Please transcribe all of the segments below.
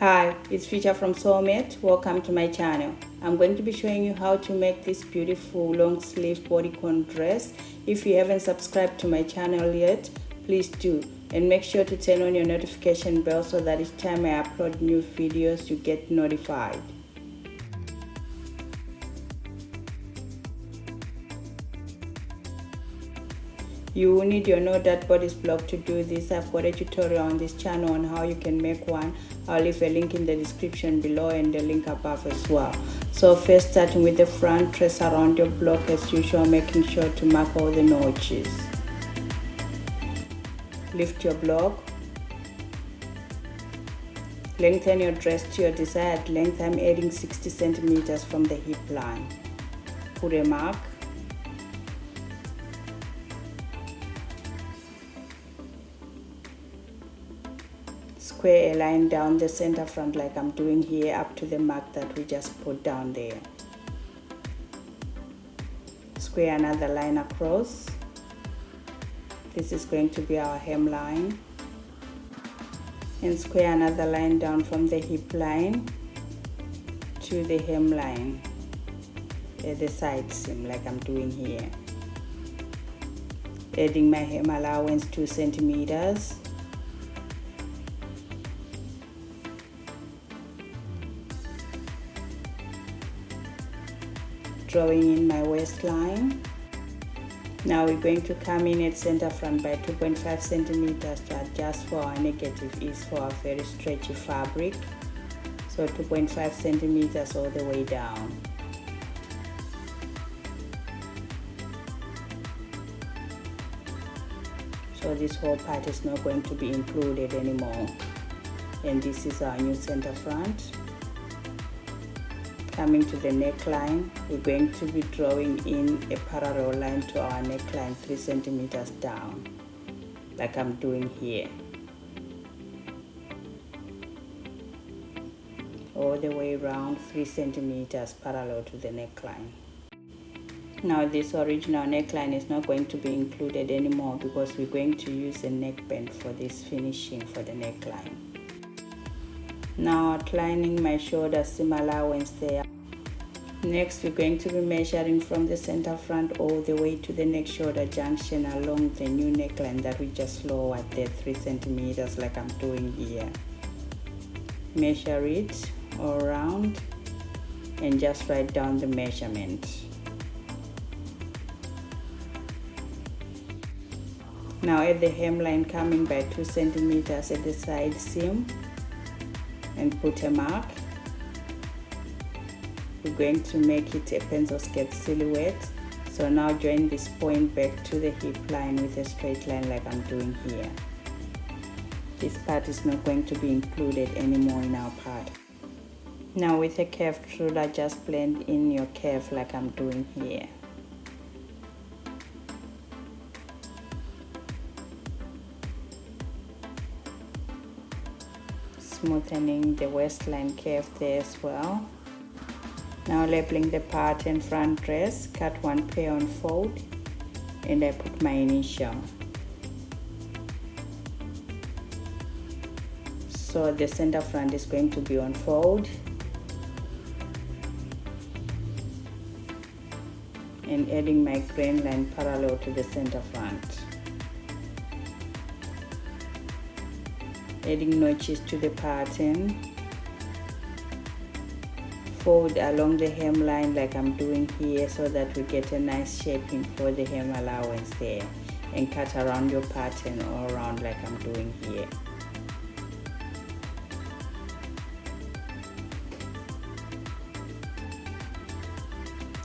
Hi, it's Feature from Sewmate. Welcome to my channel. I'm going to be showing you how to make this beautiful long sleeve bodycon dress. If you haven't subscribed to my channel yet, please do, and make sure to turn on your notification bell so that each time I upload new videos you get notified. You will need your no-dot bodice block to do this. I've got a tutorial on this channel on how you can make one. I'll leave a link in the description below and the link above as well. So first, starting with the front, trace around your block as usual, making sure to mark all the notches. Lift your block. Lengthen your dress to your desired length. I'm adding 60 centimeters from the hip line. Put a mark. Square a line down the center front like I'm doing here up to the mark that we just put down there. Square another line across. This is going to be our hemline. And square another line down from the hip line to the hemline at the side seam like I'm doing here. Adding my hem allowance 2 centimeters. Drawing in my waistline. Now we're going to come in at center front by 2.5 centimeters to adjust for our negative ease for our very stretchy fabric. So 2.5 centimeters all the way down. So this whole part is not going to be included anymore. And this is our new center front. Coming to the neckline, we're going to be drawing in a parallel line to our neckline 3 centimeters down, like I'm doing here. All the way around 3 centimeters parallel to the neckline. Now this original neckline is not going to be included anymore because we're going to use a neckband for this finishing for the neckline. Now outlining my shoulder seam allowance there. Next, we're going to be measuring from the center front all the way to the neck shoulder junction along the new neckline that we just lowered there 3 centimeters like I'm doing here. Measure it all around and just write down the measurement. Now at the hemline, coming by 2 centimeters at the side seam and put a mark. We're going to make it a pencil skirt silhouette. So now join this point back to the hip line with a straight line like I'm doing here. This part is not going to be included anymore in our part. Now with a curved ruler, just blend in your curve like I'm doing here. Smoothening the waistline curve there as well. Now labeling the pattern front dress, cut one pair on fold, and I put my initial. So the center front is going to be on fold, and adding my grain line parallel to the center front. Adding notches to the pattern. Fold along the hemline like I'm doing here so that we get a nice shaping for the hem allowance there, and cut around your pattern all around like I'm doing here.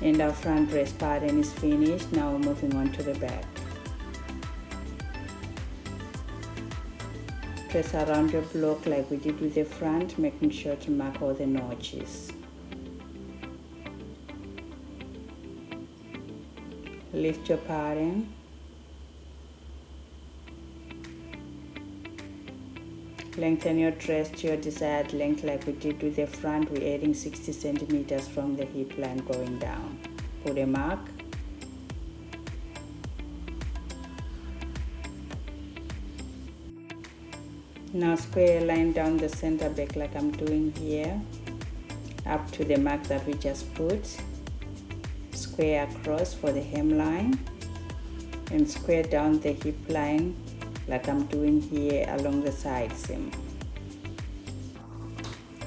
And our front dress pattern is finished. Now we're moving on to the back. Trace around your block like we did with the front, making sure to mark all the notches. Lift your pattern. Lengthen your dress to your desired length like we did with the front. We're adding 60 centimeters from the hip line going down. Put a mark. Now square a line down the center back like I'm doing here, up to the mark that we just put. Square across for the hemline and square down the hip line like I'm doing here along the side seam.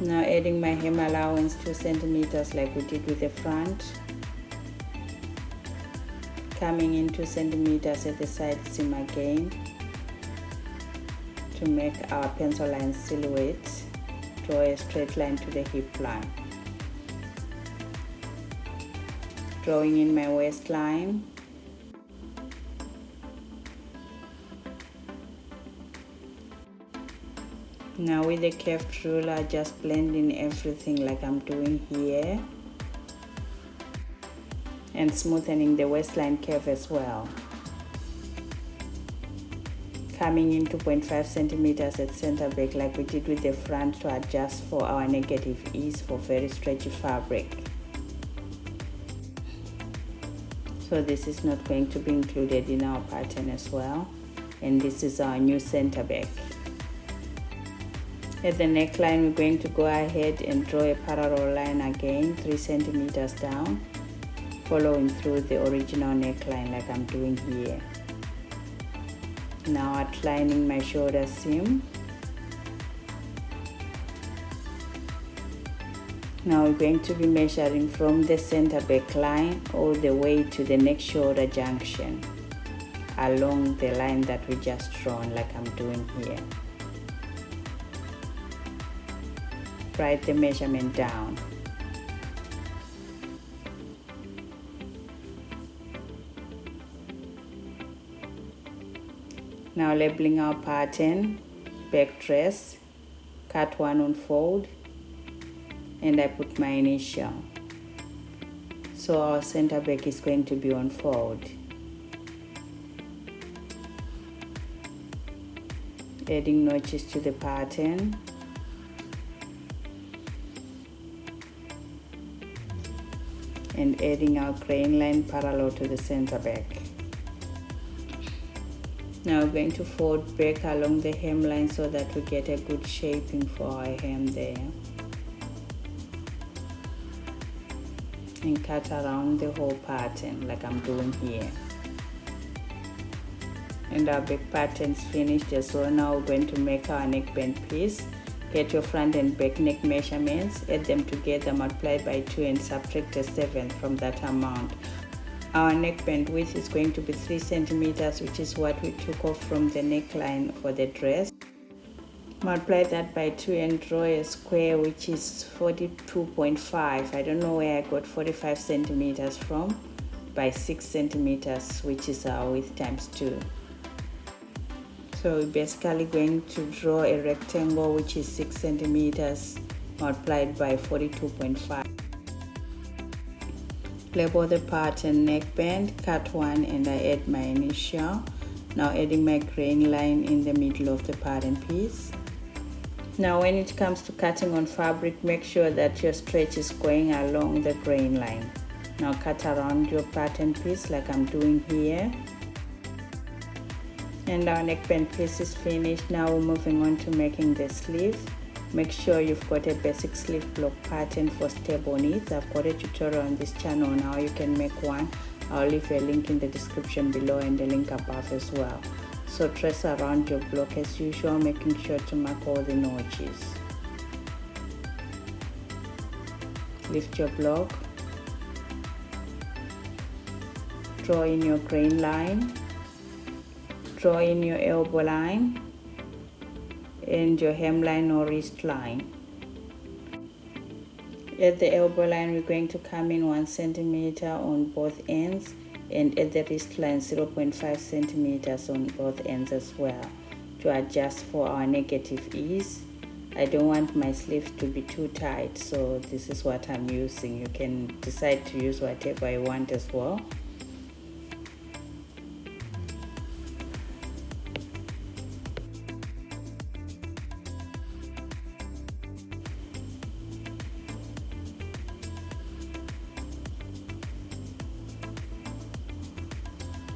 Now adding my hem allowance 2 centimeters like we did with the front. Coming in 2 centimeters at the side seam again to make our pencil line silhouette. Draw a straight line to the hip line. Drawing in my waistline. Now with the curved ruler, just blend in everything like I'm doing here and smoothing the waistline curve as well. Coming in 2.5 centimeters at center back like we did with the front to adjust for our negative ease for very stretchy fabric. So this is not going to be included in our pattern as well, and this is our new center back. At the neckline, we're going to go ahead and draw a parallel line again 3 centimeters down, following through the original neckline like I'm doing here. Now outlining my shoulder seam. Now we're going to be measuring from the center back line all the way to the neck shoulder junction along the line that we just drawn like I'm doing here. Write the measurement down. Now labeling our pattern, back dress, cut 1 on fold, and I put my initial. So our center back is going to be on fold. Adding notches to the pattern. And adding our grain line parallel to the center back. Now we're going to fold back along the hemline so that we get a good shaping for our hem there. And cut around the whole pattern like I'm doing here. And our back pattern's finished as well. Now we're going to make our neckband piece. Get your front and back neck measurements, add them together, multiply by 2 and subtract a 7 from that amount. Our neckband width is going to be 3 centimeters, which is what we took off from the neckline for the dress. Multiply that by 2 and draw a square which is 42.5. I don't know where I got 45 centimeters from, by 6 centimeters, which is our width times 2. So we're basically going to draw a rectangle which is 6 centimeters multiplied by 42.5. Label the pattern neckband, cut 1, and I add my initial. Now adding my grain line in the middle of the pattern piece. Now when it comes to cutting on fabric, make sure that your stretch is going along the grain line. Now cut around your pattern piece like I'm doing here. And our neckband piece is finished. Now we're moving on to making the sleeve. Make sure you've got a basic sleeve block pattern for stable knits. I've got a tutorial on this channel on how you can make one. I'll leave a link in the description below and a link above as well. So trace around your block as usual, making sure to mark all the notches. Lift your block. Draw in your grain line. Draw in your elbow line and your hemline or wrist line. At the elbow line, we're going to come in 1 centimeter on both ends, and at the wrist line 0.5 centimeters on both ends as well, to adjust for our negative ease. I don't want my sleeves to be too tight, so this is what I'm using. You can decide to use whatever you want as well.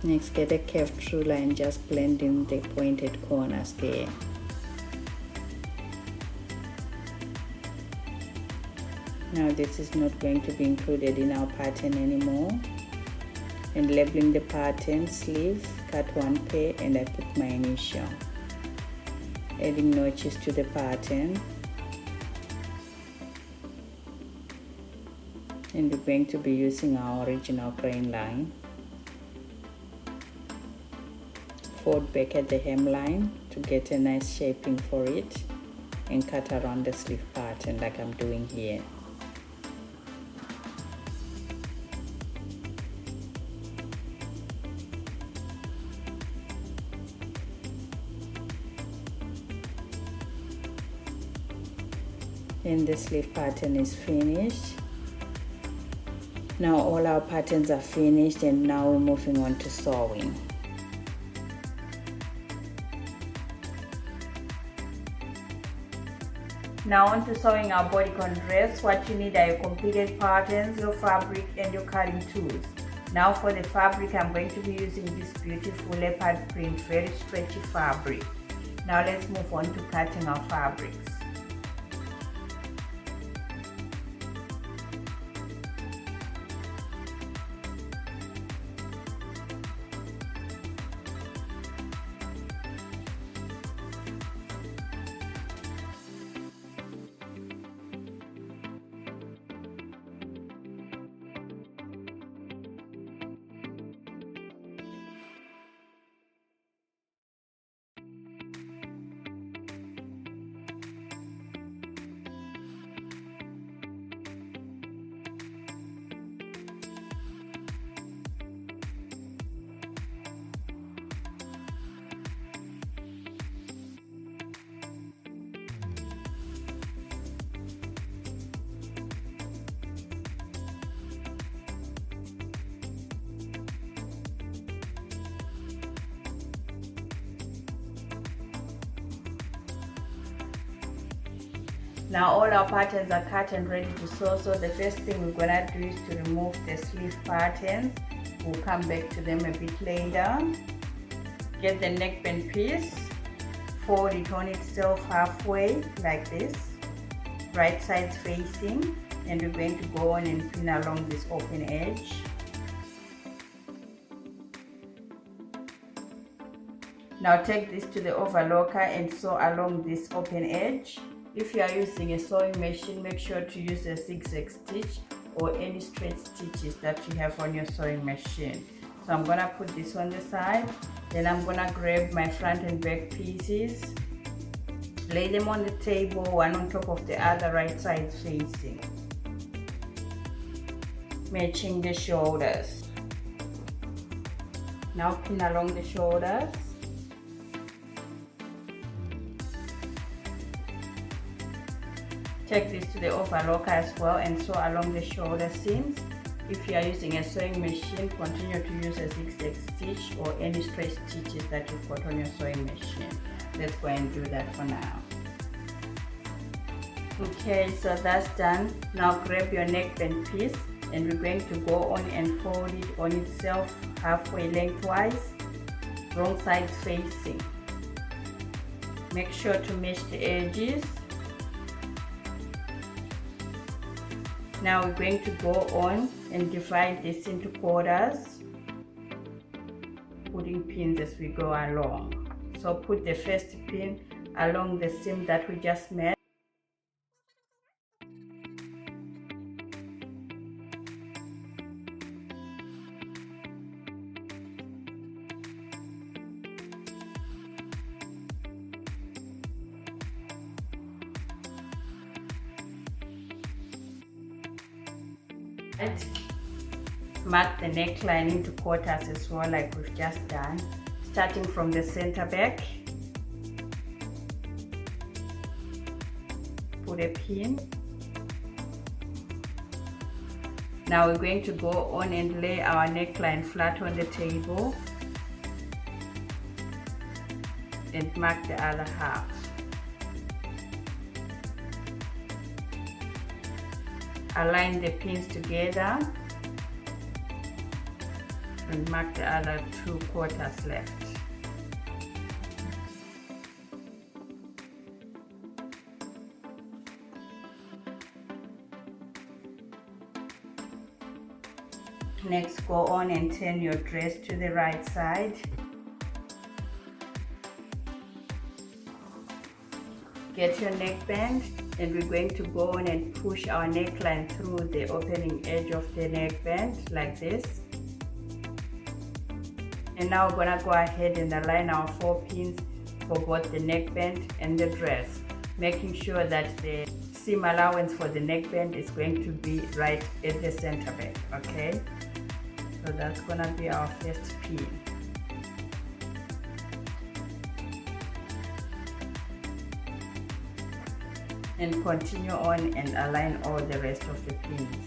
Next, get a curved ruler and just blend in the pointed corners there. Now this is not going to be included in our pattern anymore. And labeling the pattern, sleeve, cut one pair, and I put my initial. Adding notches to the pattern. And we're going to be using our original grain line. Fold back at the hemline to get a nice shaping for it, and cut around the sleeve pattern like I'm doing here. And the sleeve pattern is finished. Now all our patterns are finished, and now we're moving on to sewing. Now on to sewing our bodycon dress. What you need are your completed patterns, your fabric, and your cutting tools. Now for the fabric, I'm going to be using this beautiful leopard print, very stretchy fabric. Now let's move on to cutting our fabrics. Now all our patterns are cut and ready to sew, so the first thing we're gonna do is to remove the sleeve patterns. We'll come back to them a bit later. Get the neckband piece, fold it on itself halfway like this, right sides facing, and we're going to go on and pin along this open edge. Now take this to the overlocker and sew along this open edge. If you are using a sewing machine, make sure to use a zigzag stitch or any straight stitches that you have on your sewing machine. So I'm gonna put this on the side, then I'm gonna grab my front and back pieces, lay them on the table, one on top of the other, right side facing, matching the shoulders. Now pin along the shoulders. Take this to the overlocker as well and sew along the shoulder seams. If you are using a sewing machine, continue to use a zigzag stitch or any straight stitches that you've got on your sewing machine. Let's go and do that for now. Okay, so that's done. Now grab your neckband piece and we're going to go on and fold it on itself halfway lengthwise, wrong sides facing. Make sure to match the edges. Now we're going to go on and divide this into quarters, putting pins as we go along. So put the first pin along the seam that we just made. Mark the neckline into quarters as well, like we've just done, starting from the center back. Put a pin. Now we're going to go on and lay our neckline flat on the table and mark the other half. Align the pins together and mark the other 2 quarters left. Next, go on and turn your dress to the right side. Get your neckband, and we're going to go on and push our neckline through the opening edge of the neckband like this. And now we're gonna go ahead and align our 4 pins for both the neckband and the dress, making sure that the seam allowance for the neckband is going to be right at the center back, okay? So that's gonna be our first pin. And continue on and align all the rest of the pins.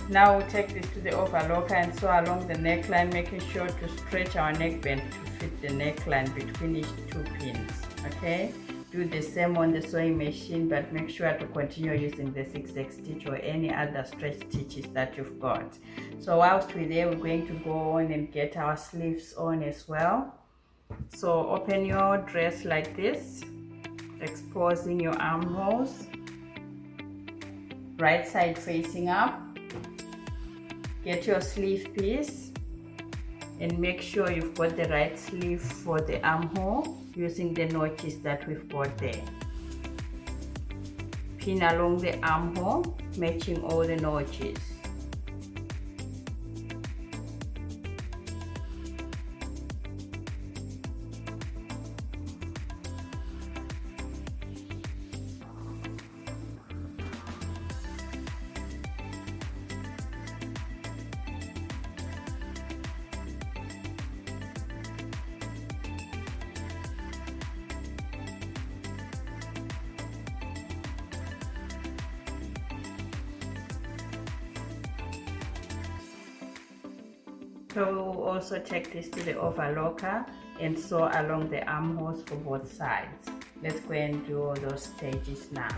Now we'll take this to the overlocker and sew along the neckline, making sure to stretch our neckband to fit the neckline between each 2 pins, okay? Do the same on the sewing machine, but make sure to continue using the zigzag stitch or any other stretch stitches that you've got. So whilst we're there, we're going to go on and get our sleeves on as well. So open your dress like this, exposing your armholes, right side facing up. Get your sleeve piece and make sure you've got the right sleeve for the armhole using the notches that we've got there. Pin along the armhole, matching all the notches. So we will also take this to the overlocker and sew along the armholes for both sides. Let's go and do all those stages now.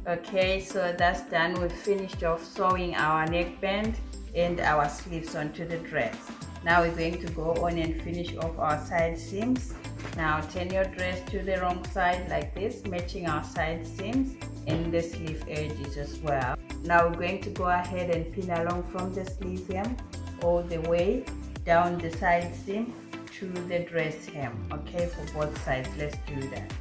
Okay, so that's done. We've finished off sewing our neckband and our sleeves onto the dress. Now we're going to go on and finish off our side seams. Now turn your dress to the wrong side like this, matching our side seams and the sleeve edges as well. Now we're going to go ahead and pin along from the sleeve hem all the way down the side seam to the dress hem, okay, for both sides. Let's do that.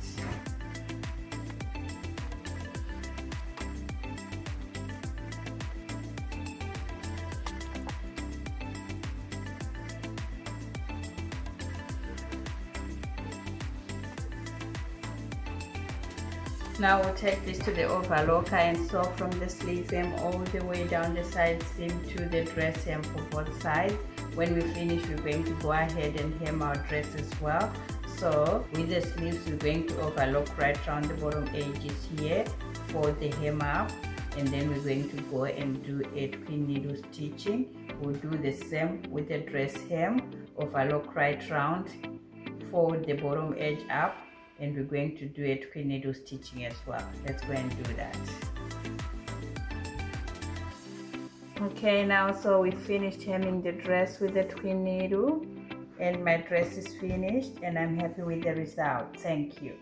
Now we'll take this to the overlocker and sew from the sleeve hem all the way down the side seam to the dress hem for both sides. When we finish, we're going to go ahead and hem our dress as well. So with the sleeves, we're going to overlock right around the bottom edges here for the hem up, and then we're going to go and do a twin needle stitching. We'll do the same with the dress hem, overlock right round, fold the bottom edge up, and we're going to do a twin needle stitching as well. Let's go and do that. Okay, now so we finished hemming the dress with the twin needle, and my dress is finished and I'm happy with the result. Thank you.